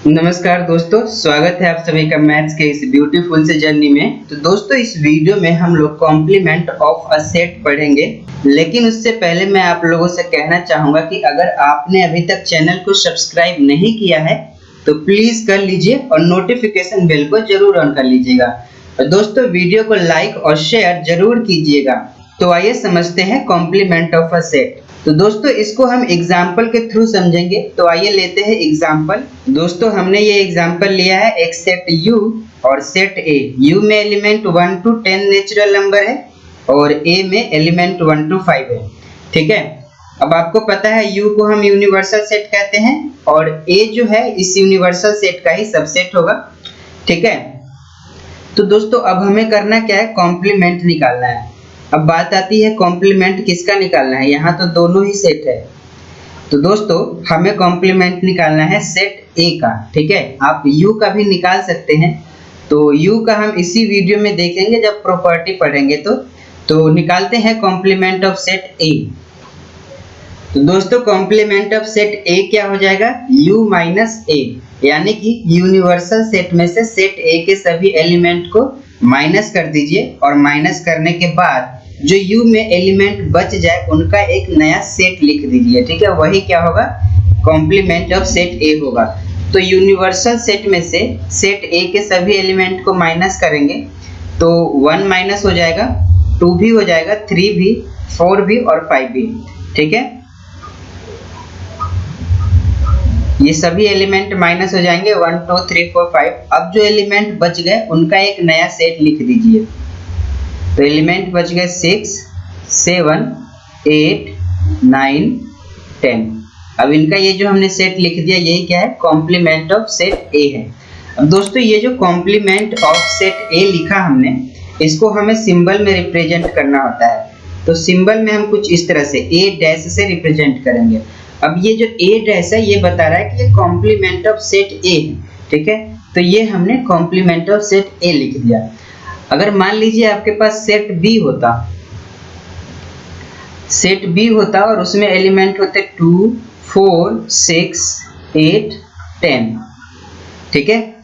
नमस्कार दोस्तों, स्वागत है आप सभी का मैथ्स के इस ब्यूटीफुल से जर्नी में। तो दोस्तों, इस वीडियो में हम लोग कॉम्प्लीमेंट ऑफ अ सेट पढ़ेंगे, लेकिन उससे पहले मैं आप लोगों से कहना चाहूंगा कि अगर आपने अभी तक चैनल को सब्सक्राइब नहीं किया है तो प्लीज कर लीजिए और नोटिफिकेशन बेल को जरूर ऑन कर लीजिएगा। और दोस्तों, वीडियो को लाइक और शेयर जरूर कीजिएगा। तो आइए समझते हैं कॉम्प्लीमेंट ऑफ अ सेट। तो दोस्तों, इसको हम एग्जाम्पल के थ्रू समझेंगे। तो आइए लेते हैं एग्जाम्पल। दोस्तों, हमने ये एग्जाम्पल लिया है एक सेट U और सेट A। U में एलिमेंट 1 to 10 नेचुरल नंबर है और A में एलिमेंट 1 to 5 है। ठीक है, अब आपको पता है U को हम यूनिवर्सल सेट कहते हैं और A जो है इस यूनिवर्सल सेट का ही सबसेट होगा। ठीक है, तो दोस्तों अब हमें करना क्या है, कॉम्प्लीमेंट निकालना है। अब बात आती है कॉम्प्लीमेंट किसका निकालना है। यहाँ तो दोनों ही सेट है, तो दोस्तों हमें कॉम्प्लीमेंट निकालना है सेट A का। ठीक है, आप U का भी निकाल सकते हैं, तो U का हम इसी वीडियो में देखेंगे जब प्रॉपर्टी पढ़ेंगे। तो निकालते हैं कॉम्प्लीमेंट ऑफ सेट A। तो दोस्तों, कॉम्प्लीमेंट ऑफ सेट A क्या हो जाएगा, U माइनस A, यानी कि यूनिवर्सल सेट में से सेट A के सभी एलिमेंट को माइनस कर दीजिए और माइनस करने के बाद जो U में एलिमेंट बच जाए उनका एक नया सेट लिख दीजिए। ठीक है, वही क्या होगा, कॉम्प्लीमेंट ऑफ सेट A होगा। तो यूनिवर्सल सेट में से सेट A के सभी एलिमेंट को माइनस करेंगे तो 1 माइनस हो जाएगा, 2 भी हो जाएगा, 3 भी, 4 भी और 5 भी। ठीक है, ये सभी एलिमेंट माइनस हो जाएंगे, 1 2 3 4 5। अब जो एलिमेंट बच गए उनका एक नया सेट लिख दीजिए। तो एलिमेंट बच गए 6 7 8 9 10। अब इनका ये जो हमने सेट लिख दिया, यही क्या है, कॉम्प्लीमेंट ऑफ सेट A है। अब दोस्तों, ये जो कॉम्प्लीमेंट ऑफ सेट A लिखा हमने, इसको हमें सिंबल में रिप्रेजेंट करना होता है। तो सिंबल में हम कुछ इस तरह से A डैश से रिप्रेजेंट करेंगे। अब ये जो A डैश है ये बता रहा है कि ये कॉम्प्लीमेंट ऑफ सेट A है। ठीक है, तो ये हमने कॉम्प्लीमेंट ऑफ सेट A लिख दिया। अगर मान लीजिए आपके पास सेट B होता और उसमें एलिमेंट होते 2 4 6 8 10। ठीक है,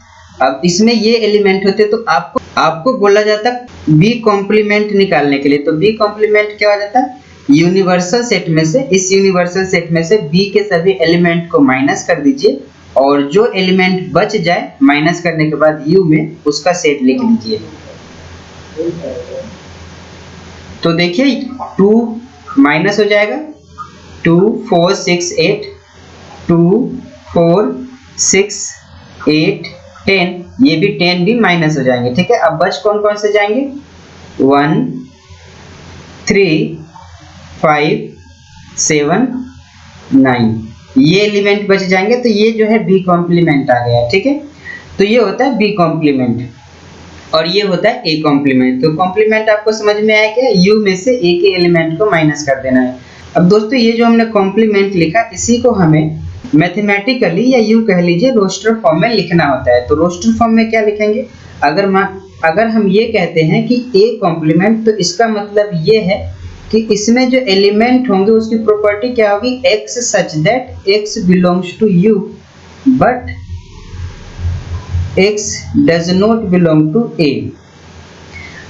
अब इसमें ये एलिमेंट होते तो आपको बोला जाता B कॉम्प्लीमेंट निकालने के लिए। तो B कॉम्प्लीमेंट क्या हो जाता, यूनिवर्सल सेट में से, इस यूनिवर्सल सेट में से B के सभी एलिमेंट को माइनस कर दीजिए और जो एलिमेंट बच जाए माइनस करने के बाद U में उसका सेट लिख लीजिए। तो देखिए 2 माइनस हो जाएगा, 2 4 6 8, 2 4 6 8 10, ये भी 10 भी माइनस हो जाएंगे। ठीक है, अब बच कौन कौन से जाएंगे, 1 3 5 7 9, ये एलिमेंट बच जाएंगे। तो ये जो है B कॉम्प्लीमेंट आ गया। ठीक है, तो ये होता है B कॉम्प्लीमेंट और ये होता है A कॉम्प्लीमेंट। तो कॉम्प्लीमेंट आपको समझ में आया क्या, U में से A के एलिमेंट को माइनस कर देना है। अब दोस्तों, ये जो हमने कॉम्प्लीमेंट लिखा, इसी को हमें मैथमेटिकली या यूं कह लीजिए रोस्टर फॉर्म में लिखना होता है। तो रोस्टर फॉर्म में क्या लिखेंगे, अगर हम ये कहते हैं कि A कॉम्प्लीमेंट, तो इसका मतलब ये है कि इसमें जो एलिमेंट होंगे उसकी प्रॉपर्टी क्या होगी, X such that X belongs to U but X does not belong to A।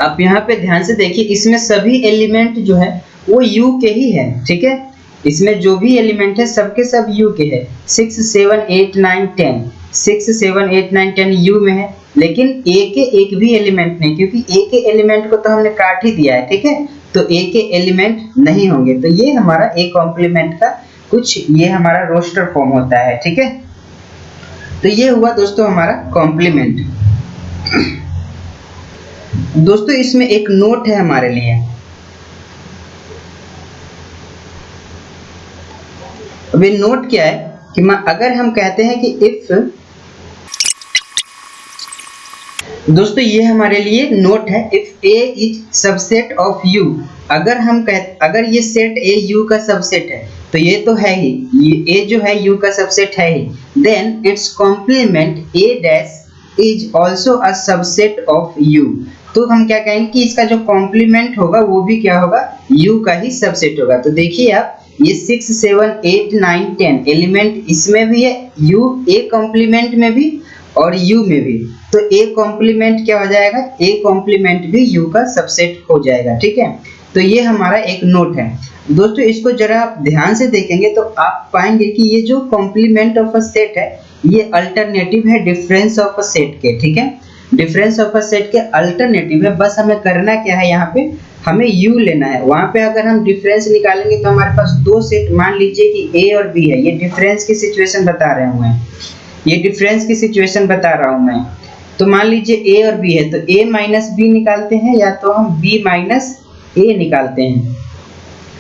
आप यहाँ पे ध्यान से देखिए, इसमें सभी एलिमेंट जो है वो U के ही है। ठीक है, इसमें जो भी एलिमेंट है सबके सब U के है। 6 7 8 9 10, 6 7 8 9 10 U में है, लेकिन A के एक भी एलिमेंट नहीं, क्योंकि A के एलिमेंट को तो हमने काट ही दिया है। ठीक है, तो A के एलिमेंट नहीं होंगे। तो ये हमारा A कॉम्प्लीमेंट का कुछ, ये हमारा रोस्टर फॉर्म होता है। ठीक है, तो ये हुआ दोस्तों हमारा कॉम्प्लीमेंट। दोस्तों, इसमें एक नोट है हमारे लिए। अब ये नोट क्या है कि अगर हम कहते हैं कि इफ, दोस्तों ये हमारे लिए नोट है, if A is subset of U। अगर ये सेट A U का सबसेट है, तो ये तो है ही, ये A जो है U का सबसेट है ही, then its complement A dash is also a subset of U। तो हम क्या कहेंगे कि इसका जो कॉम्प्लीमेंट होगा वो भी क्या होगा, U का ही सबसेट होगा। तो देखिए आप, ये 6 7 8 9 10 एलिमेंट इसमें भी है, u a कॉम्प्लीमेंट में भी और u में भी। तो a कॉम्प्लीमेंट क्या हो जाएगा, a कॉम्प्लीमेंट भी u का सबसेट हो जाएगा। ठीक है, तो ये हमारा एक नोट है दोस्तों। इसको जरा आप ध्यान से देखेंगे तो आप पाएंगे कि ये जो कॉम्प्लीमेंट ऑफ अ सेट है ये अल्टरनेटिव है डिफरेंस ऑफ अ सेट के। ठीक है, डिफरेंस ऑफ अ सेट के अल्टरनेटिव है। बस हमें करना क्या है, यहाँ पे हमें u लेना है। वहां पे अगर हम डिफरेंस निकालेंगे तो हमारे पास दो सेट, मान लीजिए कि a और b है। ये डिफरेंस की सिचुएशन बता रहा हूं मैं, ये डिफरेंस की सिचुएशन बता रहा हूं मैं। तो मान लीजिए a और b है, तो a माइनस b निकालते हैं या तो हम b माइनस a निकालते हैं।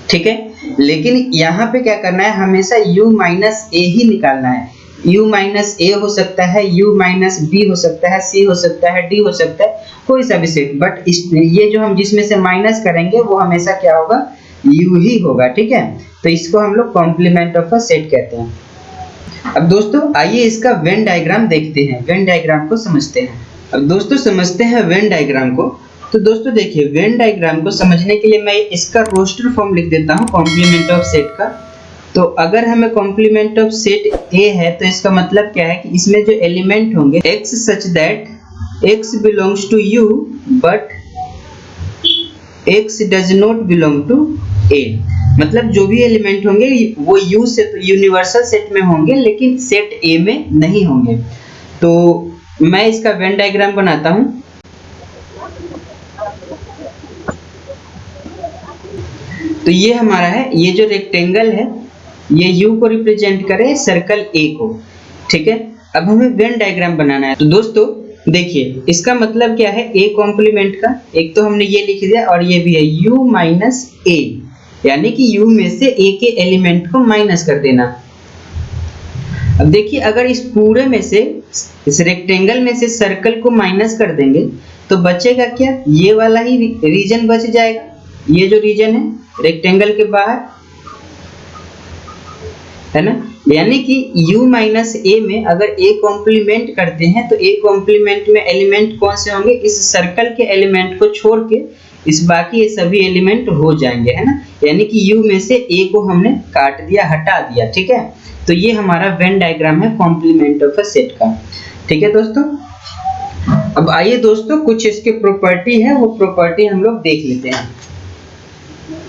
ठीक है, लेकिन यहाँ पे क्या करना है, हमेशा u माइनस a ही निकालना है। u माइनस a हो सकता है, u माइनस b हो सकता है, c हो सकता है, d हो सकता है, कोई सा भी सेट, बट ये जो हम जिसमें से माइनस करेंगे वो हमेशा क्या होगा, u ही होगा। ठीक है, तो इसको हम लोग कॉम्प्लीमेंट ऑफ अ सेट कहते हैं। अब दोस्तों आइए इसका वेन डायग्राम देखते हैं, वेन डायग्राम को समझते हैं। अब दोस्तों समझते हैं वेन डायग्राम को। तो दोस्तों देखिए, वेन डायग्राम को समझने के लिए मैं इसका रोस्टर फॉर्म लिख देता हूँ कॉम्प्लीमेंट ऑफ सेट का। तो अगर हमें कॉम्प्लीमेंट ऑफ सेट A है तो इसका मतलब क्या है कि इसमें जो एलिमेंट होंगे x such that x belongs to u but x does not belong to A। मतलब जो भी एलिमेंट होंगे वो u से तो यूनिवर्सल सेट में होंगे लेकिन सेट A में नहीं होंगे। तो मैं इसका वेन डायग्राम बनाता हूं। तो ये हमारा है, ये जो रेक्टेंगल है ये u को रिप्रेजेंट करे सर्कल A को। ठीक है, अब हमें वेन डायग्राम बनाना है। तो दोस्तों देखिए इसका मतलब क्या है, A कॉम्प्लीमेंट का एक तो हमने ये लिख दिया और ये भी है u माइनस A, यानी कि u में से A के एलिमेंट को माइनस कर देना। अब देखिए अगर इस पूरे में से, इस रेक्टेंगल में से सर्कल को माइनस कर देंगे तो बचेगा क्या, ये वाला ही रीजन बच जाएगा। ये जो रीजन है रेक्टेंगल के बाहर है ना, यानी कि u माइनस a में अगर a कॉम्प्लीमेंट करते हैं तो a कॉम्प्लीमेंट में एलिमेंट कौन से होंगे, इस सर्कल के एलिमेंट को छोड़ के इस बाकी ये सभी एलिमेंट हो जाएंगे, है ना। यानी कि u में से a को हमने काट दिया, हटा दिया। ठीक है, तो ये हमारा वेन डायग्राम है कॉम्प्लीमेंट ऑफ अ सेट का। ठीक है दोस्तों, अब आइए दोस्तों कुछ इसके प्रॉपर्टी है, वो प्रॉपर्टी हम लोग देख लेते हैं।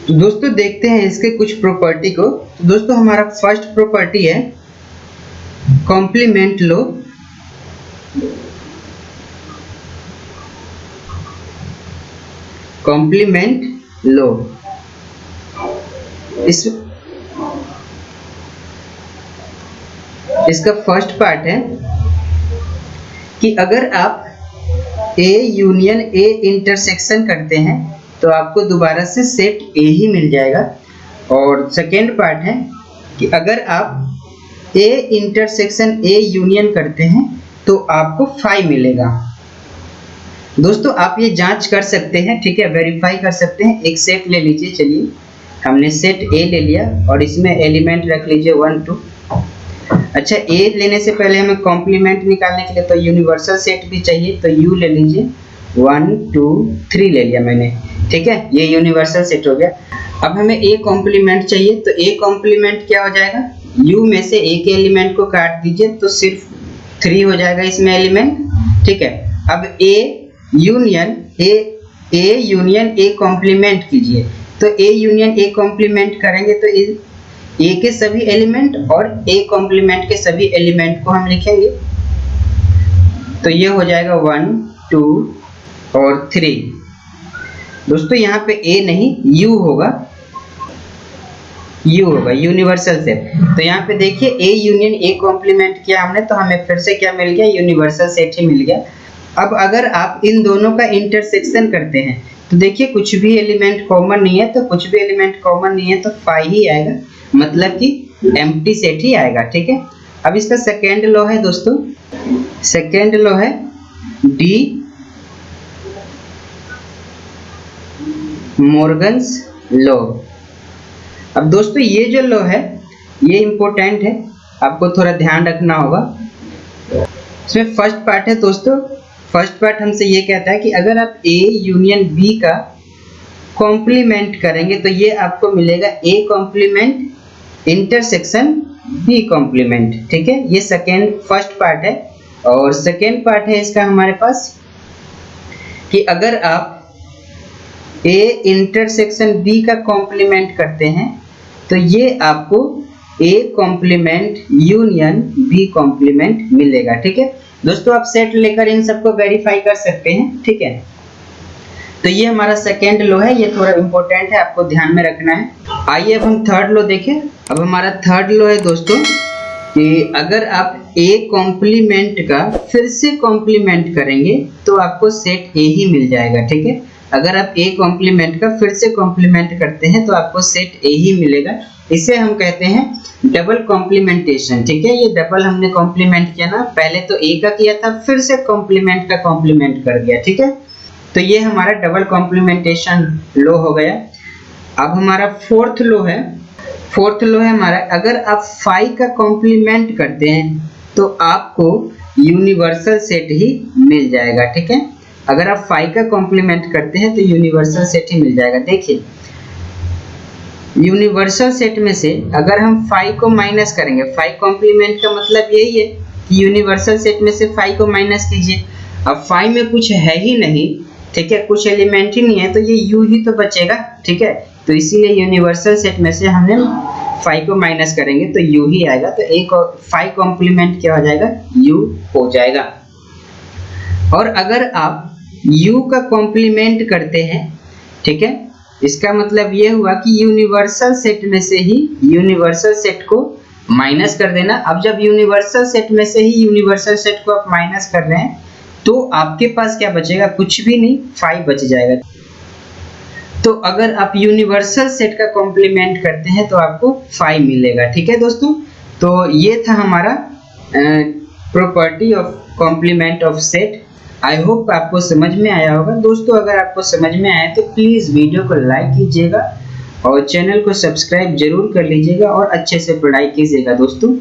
तो दोस्तों देखते हैं इसके कुछ प्रॉपर्टी को। तो दोस्तों हमारा फर्स्ट प्रॉपर्टी है कॉम्प्लीमेंट लो। कॉम्प्लीमेंट लो इसका फर्स्ट पार्ट है कि अगर आप A यूनियन A इंटरसेक्शन करते हैं तो आपको दोबारा से सेट A ही मिल जाएगा। और सेकेंड पार्ट है कि अगर आप A इंटरसेक्शन A यूनियन करते हैं तो आपको फाई मिलेगा। दोस्तों आप ये जांच कर सकते हैं, ठीक है, वेरीफाई कर सकते हैं। एक सेट ले लीजिए, चलिए हमने सेट A ले लिया और इसमें एलिमेंट रख लीजिए 1 2। अच्छा, A लेने से पहले हमें कॉम्प्लीमेंट निकालने के लिए तो यूनिवर्सल सेट भी चाहिए, तो U ले लीजिए 1 2 3 ले लिया मैंने। ठीक है, ये यूनिवर्सल सेट हो गया। अब हमें A कॉम्प्लीमेंट चाहिए, तो A कॉम्प्लीमेंट क्या हो जाएगा, U में से A के एलिमेंट को काट दीजिए तो सिर्फ 3 हो जाएगा इसमें एलिमेंट। ठीक है, अब A यूनियन A कॉम्प्लीमेंट कीजिए, तो A यूनियन A कॉम्प्लीमेंट करेंगे तो A के सभी एलिमेंट और A कॉम्प्लीमेंट के सभी एलिमेंट को हम लिखेंगे। तो ये हो जाएगा 1 2 और 3। दोस्तों यहाँ पे A नहीं U होगा, U होगा यूनिवर्सल सेट। तो यहाँ पे देखिए A यूनियन A कॉम्प्लीमेंट किया हमने तो हमें फिर से क्या मिल गया, यूनिवर्सल सेट ही मिल गया। अब अगर आप इन दोनों का इंटरसेक्शन करते हैं तो देखिए कुछ भी एलिमेंट कॉमन नहीं है, तो कुछ भी एलिमेंट कॉमन नहीं है तो फाई ही आएगा, मतलब कि एम्प्टी सेट ही आएगा। ठीक है, अब इसका सेकेंड लॉ है दोस्तों, सेकेंड लॉ है डी मॉर्गन्स लॉ। अब दोस्तों ये जो लॉ है ये इंपॉर्टेंट है, आपको थोड़ा ध्यान रखना होगा। इसमें फर्स्ट पार्ट है दोस्तों, फर्स्ट पार्ट हमसे ये कहता है कि अगर आप A यूनियन B का कॉम्प्लीमेंट करेंगे तो ये आपको मिलेगा A complement intersection B complement. ठीक है, ये फर्स्ट पार्ट है। और सेकेंड पार्ट है इसका हमारे पास कि अगर आप ए इंटरसेक्शन बी का कॉम्प्लीमेंट करते हैं तो ये आपको A complement union B complement मिलेगा। ठीक है दोस्तों, आप सेट लेकर इन सबको वेरीफाई कर सकते हैं। ठीक है, तो ये हमारा सेकेंड लो है, ये थोड़ा इंपॉर्टेंट है, आपको ध्यान में रखना है। आइए अब हम थर्ड लो देखें। अब हमारा थर्ड लो है दोस्तों कि अगर आप ए कॉम्प्लीमेंट का फिर से कॉम्प्लीमेंट करेंगे तो आपको सेट ए ही मिल जाएगा। ठीक है, अगर आप ए कॉम्प्लीमेंट का फिर से कॉम्प्लीमेंट करते हैं तो आपको सेट ए ही मिलेगा। इसे हम कहते हैं डबल कॉम्प्लीमेंटेशन। ठीक है, ये डबल हमने कॉम्प्लीमेंट किया ना, पहले तो ए का किया था फिर से कॉम्प्लीमेंट का कॉम्प्लीमेंट कर दिया। ठीक है, तो ये हमारा डबल कॉम्प्लीमेंटेशन लो हो गया। अब हमारा फोर्थ लो है हमारा, अगर आप फाई का कॉम्प्लीमेंट करते हैं तो आपको यूनिवर्सल सेट ही मिल जाएगा। ठीक है, अगर आप फाई का कॉम्प्लीमेंट करते हैं तो यूनिवर्सल सेट ही मिल जाएगा। देखिए, यूनिवर्सल सेट में से अगर हम फाई को माइनस करेंगे, फाई कॉम्प्लीमेंट का मतलब यही है कि यूनिवर्सल सेट में से फाई को माइनस कीजिए। अब फाई में कुछ है ही नहीं, ठीक है, कुछ एलिमेंट ही नहीं है, तो ये यू ही तो बचेगा। ठीक है, तो इसीलिए यूनिवर्सल सेट में से हमने फाई को माइनस करेंगे तो यू ही आएगा। तो एक फाई कॉम्प्लीमेंट क्या हो जाएगा, यू हो जाएगा। और अगर आप u का कॉम्प्लीमेंट करते हैं, ठीक है, इसका मतलब ये हुआ कि यूनिवर्सल सेट में से ही यूनिवर्सल सेट को माइनस कर देना। अब जब यूनिवर्सल सेट में से ही यूनिवर्सल सेट को आप माइनस कर रहे हैं तो आपके पास क्या बचेगा, कुछ भी नहीं, 5 बच जाएगा। तो अगर आप यूनिवर्सल सेट का कॉम्प्लीमेंट करते हैं तो आपको 5 मिलेगा। ठीक है दोस्तों, तो ये था हमारा property of complement of set. I hope आपको समझ में आया होगा दोस्तों। अगर आपको समझ में आया तो प्लीज़ वीडियो को लाइक कीजिएगा और चैनल को सब्सक्राइब जरूर कर लीजिएगा और अच्छे से पढ़ाई कीजिएगा दोस्तों।